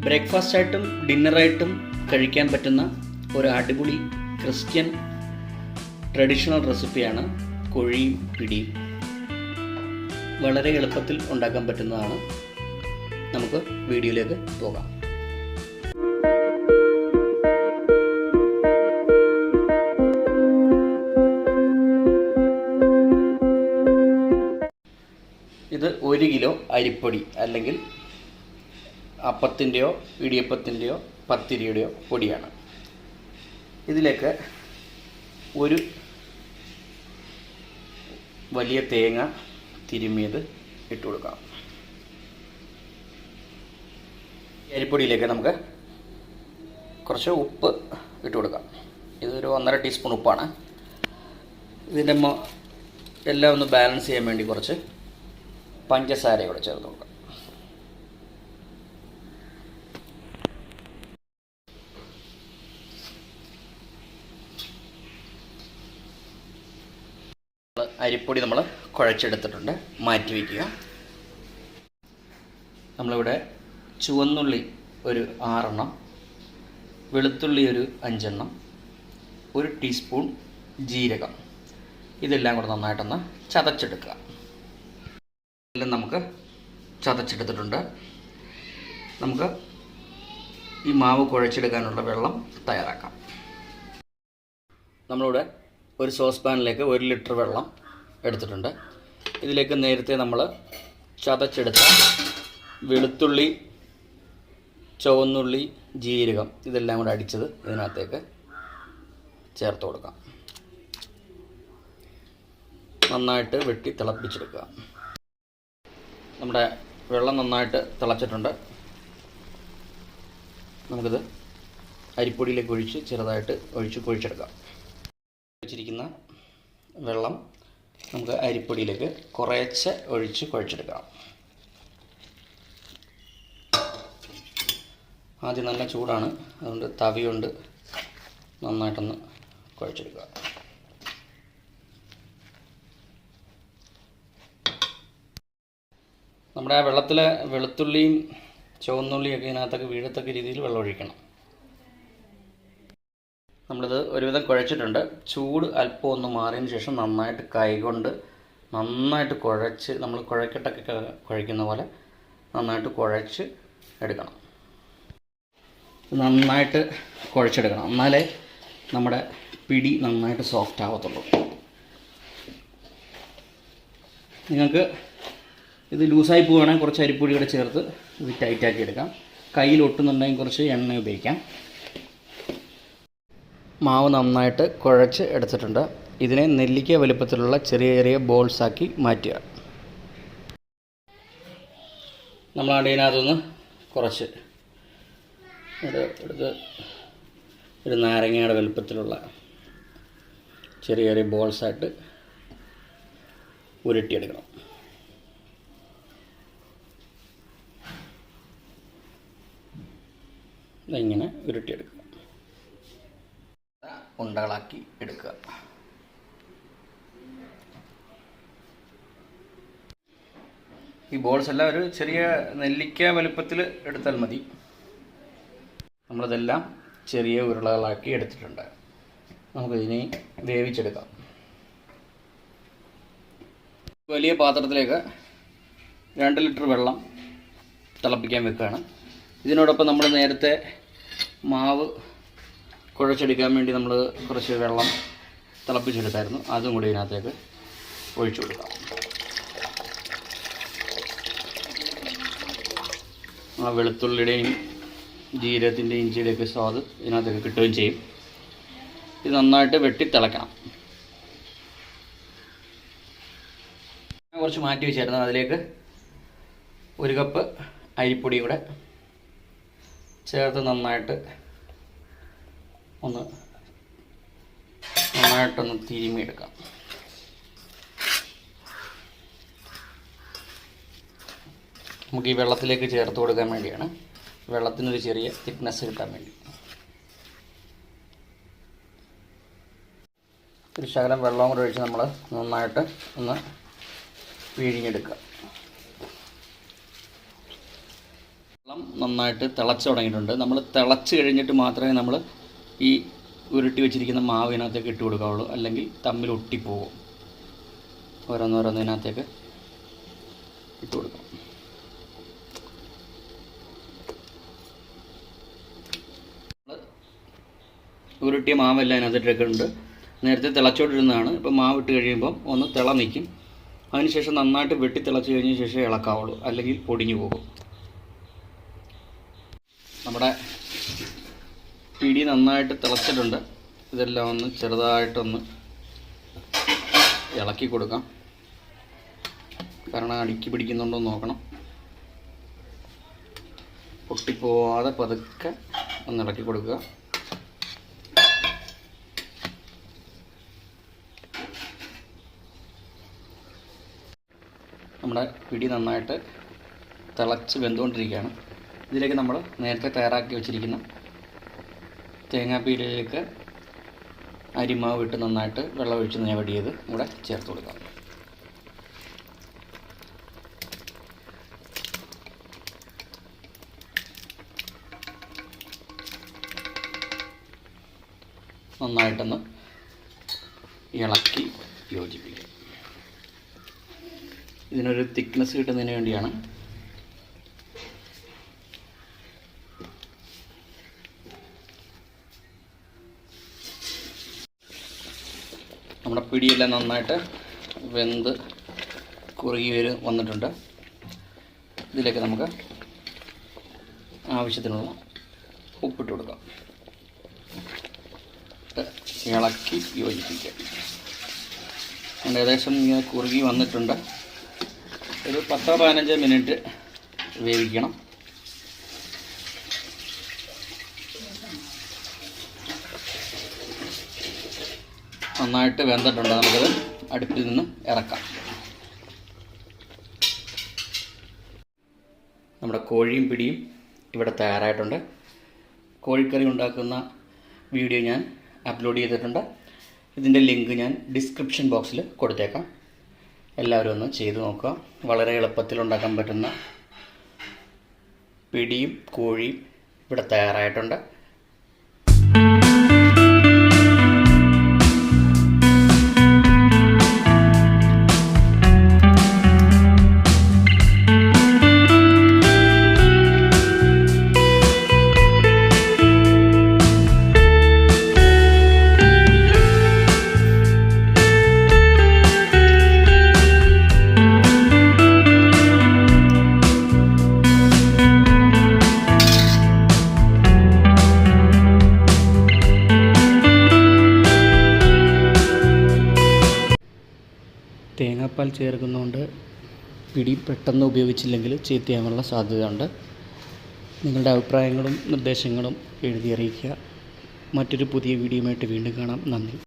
ബ്രേക്ക്ഫാസ്റ്റായിട്ടും ഡിന്നറായിട്ടും കഴിക്കാൻ പറ്റുന്ന ഒരു അടിപൊളി ക്രിസ്ത്യൻ ട്രഡീഷണൽ റെസിപ്പിയാണ് കോഴിയും പിടിയും. വളരെ എളുപ്പത്തിൽ ഉണ്ടാക്കാൻ പറ്റുന്നതാണ്. നമുക്ക് വീഡിയോയിലേക്ക് പോകാം. ഇത് 1 കിലോ അരിപ്പൊടി അല്ലെങ്കിൽ അപ്പത്തിൻ്റെയോ ഇടിയപ്പത്തിൻ്റെയോ പത്തിരിയുടെയോ പൊടിയാണ്. ഇതിലേക്ക് ഒരു വലിയ തേങ്ങ തിരുമ്മിയത് ഇട്ട് കൊടുക്കാം. അരിപ്പൊടിയിലേക്ക് നമുക്ക് കുറച്ച് ഉപ്പ് ഇട്ട് കൊടുക്കാം. ഇതൊരു 1.5 ടീസ്പൂൺ ഉപ്പാണ്. ഇതിൻ്റെ എല്ലാം ഒന്ന് ബാലൻസ് ചെയ്യാൻ വേണ്ടി കുറച്ച് പഞ്ചസാര കൂടെ ചേർത്ത് കൊടുക്കാം. അരിപ്പൊടി നമ്മൾ കുഴച്ചെടുത്തിട്ടുണ്ട്, മാറ്റി വയ്ക്കുക. നമ്മളിവിടെ ചുവന്നുള്ളി ഒരു 6 എണ്ണം, വെളുത്തുള്ളി ഒരു 5 എണ്ണം, 1 ടീസ്പൂൺ ജീരകം, ഇതെല്ലാം കൂടെ നന്നായിട്ടൊന്ന് ചതച്ചെടുക്കുക. ഇതെല്ലാം നമുക്ക് ചതച്ചെടുത്തിട്ടുണ്ട്. നമുക്ക് ഈ മാവ് കുഴച്ചെടുക്കാനുള്ള വെള്ളം തയ്യാറാക്കാം. നമ്മളിവിടെ ഒരു സോസ് പാനിലേക്ക് 1 ലിറ്റർ വെള്ളം എടുത്തിട്ടുണ്ട്. ഇതിലേക്ക് നേരത്തെ നമ്മൾ ചതച്ചെടുത്ത വെളുത്തുള്ളി, ചുവന്നുള്ളി, ജീരകം ഇതെല്ലാം കൂടെ അടിച്ചത് ഇതിനകത്തേക്ക് ചേർത്ത് കൊടുക്കാം. നന്നായിട്ട് വെട്ടി തിളപ്പിച്ചെടുക്കുക. നമ്മുടെ വെള്ളം നന്നായിട്ട് തിളച്ചിട്ടുണ്ട്. നമുക്കിത് അരിപ്പൊടിയിലേക്ക് ഒഴിച്ച് ചെറുതായിട്ട് കുഴിച്ചെടുക്കാം. വെച്ചിരിക്കുന്ന വെള്ളം നമുക്ക് അരിപ്പൊടിയിലേക്ക് കുറേശ്ശെ ഒഴിച്ച് കുഴച്ചെടുക്കാം. ആദ്യം നല്ല ചൂടാണ്, അതുകൊണ്ട് തവി കൊണ്ട് നന്നായിട്ടൊന്ന് കുഴച്ചെടുക്കുക. നമ്മുടെ ആ വെള്ളത്തിൽ വെളുത്തുള്ളിയും ചുവന്നുള്ളിയൊക്കെ ഇതിനകത്തൊക്കെ വീഴത്തക്ക രീതിയിൽ വെള്ളം ഒഴിക്കണം. നമ്മളിത് ഒരുവിധം കുഴച്ചിട്ടുണ്ട്. ചൂട് അല്പം ഒന്ന് മാറിയതിന് ശേഷം നന്നായിട്ട് കൈകൊണ്ട് നന്നായിട്ട് കുഴച്ച്, നമ്മൾ കുഴക്കട്ടൊക്കെ കുഴക്കുന്ന പോലെ നന്നായിട്ട് കുഴച്ച് എടുക്കണം. നന്നായിട്ട് കുഴച്ചെടുക്കണം, എന്നാലേ നമ്മുടെ പിടി നന്നായിട്ട് സോഫ്റ്റ് ആവത്തുള്ളൂ. നിങ്ങൾക്ക് ഇത് ലൂസായി പോവുകയാണെങ്കിൽ കുറച്ച് അരിപ്പൊടി കൂടെ ചേർത്ത് ഇത് ടൈറ്റാക്കി എടുക്കാം. കയ്യിൽ ഒട്ടുന്നുണ്ടെങ്കിൽ കുറച്ച് എണ്ണ ഉപയോഗിക്കാം. മാവ് നന്നായിട്ട് കുഴച്ച് എടുത്തിട്ടുണ്ട്. ഇതിനെ നെല്ലിക്ക വലുപ്പത്തിലുള്ള ചെറിയ ചെറിയ ബോൾസാക്കി മാറ്റുക. നമ്മൾ അതിനകത്തുനിന്ന് കുറച്ച് എടുത്ത് ഒരു നാരങ്ങയുടെ വലുപ്പത്തിലുള്ള ചെറിയ ചെറിയ ബോൾസായിട്ട് ഉരുട്ടിയെടുക്കണം. ഇങ്ങനെ ഉരുട്ടിയെടുക്കുക, ഉണ്ടകളാക്കി എടുക്കുക. ഈ ബോൾസ് എല്ലാം ഒരു ചെറിയ നെല്ലിക്ക വലുപ്പത്തിൽ എടുത്താൽ മതി. നമ്മളിതെല്ലാം ചെറിയ ഉരുളകളാക്കി എടുത്തിട്ടുണ്ട്. നമുക്കിതിനെ വേവിച്ചെടുക്കാം. വലിയ പാത്രത്തിലേക്ക് 2 ലിറ്റർ വെള്ളം തിളപ്പിക്കാൻ വെക്കുകയാണ്. ഇതിനോടൊപ്പം നമ്മൾ നേരത്തെ മാവ് കുഴച്ചെടുക്കാൻ വേണ്ടി നമ്മൾ കുറച്ച് വെള്ളം തിളപ്പിച്ചെടുത്തായിരുന്നു, അതും കൂടി ഇതിനകത്തേക്ക് ഒഴിച്ചു കൊടുക്കാം. ആ വെളുത്തുള്ളിയുടെയും ജീരകത്തിൻ്റെയും ഇഞ്ചിയുടെയൊക്കെ സ്വാദ് ഇതിനകത്തേക്ക് കിട്ടുകയും ചെയ്യും. ഇത് നന്നായിട്ട് വെട്ടി തിളക്കണം. കുറച്ച് മാറ്റി വെച്ചായിരുന്നു, അതിലേക്ക് 1 കപ്പ് അരിപ്പൊടി കൂടെ ചേർത്ത് നന്നായിട്ടൊന്ന് തിരുമ്മിയെടുക്കാം. നമുക്ക് ഈ വെള്ളത്തിലേക്ക് ചേർത്ത് കൊടുക്കാൻ വേണ്ടിയാണ്, വെള്ളത്തിനൊരു ചെറിയ തിക്നെസ് കിട്ടാൻ വേണ്ടി. ഒരു ശകലം വെള്ളം കൂടെ ഒഴിച്ച് നമ്മൾ നന്നായിട്ട് ഒന്ന് പിഴിഞ്ഞെടുക്കുക. വെള്ളം നന്നായിട്ട് തിളച്ച് തുടങ്ങിയിട്ടുണ്ട്. നമ്മൾ തിളച്ച് കഴിഞ്ഞിട്ട് മാത്രമേ നമ്മൾ ഈ ഉരുട്ടി വെച്ചിരിക്കുന്ന മാവ് ഇതിനകത്തേക്ക് ഇട്ട് കൊടുക്കാവുള്ളൂ, അല്ലെങ്കിൽ തമ്മിൽ ഒട്ടിപ്പോകും. ഓരോന്നോരോന്നതിനകത്തേക്ക് ഇട്ട് കൊടുക്കാം. ഉരുട്ടിയ മാവെല്ലാം അതിനകത്തിട്ടൊക്കെയുണ്ട്. നേരത്തെ തിളച്ചോണ്ടിരുന്നതാണ്. ഇപ്പോൾ മാവ് ഇട്ട് കഴിയുമ്പം ഒന്ന് തിള നിൽക്കും. അതിനുശേഷം നന്നായിട്ട് വെട്ടി തിളച്ച് കഴിഞ്ഞ ശേഷം ഇളക്കാവുള്ളൂ, അല്ലെങ്കിൽ പൊടിഞ്ഞു പോകും. നമ്മുടെ പിടി നന്നായിട്ട് തിളച്ചിട്ടുണ്ട്. ഇതെല്ലാം ഒന്ന് ചെറുതായിട്ടൊന്ന് ഇളക്കി കൊടുക്കാം. കാരണം അടുക്കി പിടിക്കുന്നുണ്ടോ എന്ന് നോക്കണം. പൊട്ടിപ്പോവാതെ പതുക്കെ ഒന്ന് ഇളക്കി കൊടുക്കുക. നമ്മുടെ പിടി നന്നായിട്ട് തിളച്ച് വെന്തുകൊണ്ടിരിക്കുകയാണ്. ഇതിലേക്ക് നമ്മൾ നേരത്തെ തയ്യാറാക്കി വെച്ചിരിക്കുന്ന തേങ്ങാപ്പീരയിലേക്ക് അരിമാവ് ഇട്ട് നന്നായിട്ട് വെള്ളമൊഴിച്ച് ഞവടിയത് ഇവിടെ ചേർത്ത് കൊടുക്കാം. നന്നായിട്ടൊന്ന് ഇളക്കി യോജിപ്പിക്കുക. ഇതിനൊരു തിക്നെസ് കിട്ടുന്നതിന് വേണ്ടിയാണ്. നമ്മുടെ പിടിയെല്ലാം നന്നായിട്ട് വെന്ത് കുറുകി വന്നിട്ടുണ്ട്. ഇതിലേക്ക് നമുക്ക് ആവശ്യത്തിനുള്ള ഉപ്പിട്ട് കൊടുക്കാം. ഇളക്കി യോജിപ്പിക്കുക. ഏകദേശം ഇങ്ങനെ കുറുകി വന്നിട്ടുണ്ട്. ഒരു 10-15 മിനിറ്റ് വേവിക്കണം. നന്നായിട്ട് വെന്തിട്ടുണ്ട്. നമുക്കത് അടുപ്പിൽ നിന്ന് ഇറക്കാം. നമ്മുടെ കോഴിയും പിടിയും ഇവിടെ തയ്യാറായിട്ടുണ്ട്. കോഴിക്കറി ഉണ്ടാക്കുന്ന വീഡിയോ ഞാൻ അപ്ലോഡ് ചെയ്തിട്ടുണ്ട്. ഇതിൻ്റെ ലിങ്ക് ഞാൻ ഡിസ്ക്രിപ്ഷൻ ബോക്സിൽ കൊടുത്തേക്കാം. എല്ലാവരും ഒന്ന് ചെയ്ത് നോക്കുക. വളരെ എളുപ്പത്തിൽ ഉണ്ടാക്കാൻ പറ്റുന്ന പിടിയും കോഴിയും ഇവിടെ തയ്യാറായിട്ടുണ്ട്. തേങ്ങാപ്പാൽ ചേർക്കുന്നതുകൊണ്ട് പിടി പെട്ടെന്ന് ഉപയോഗിച്ചില്ലെങ്കിൽ ചീത്തയാകാനുള്ള സാധ്യതയുണ്ട്. നിങ്ങളുടെ അഭിപ്രായങ്ങളും നിർദ്ദേശങ്ങളും എഴുതി അറിയിക്കുക. മറ്റൊരു പുതിയ വീഡിയോയുമായിട്ട് വീണ്ടും കാണാം. നന്ദി.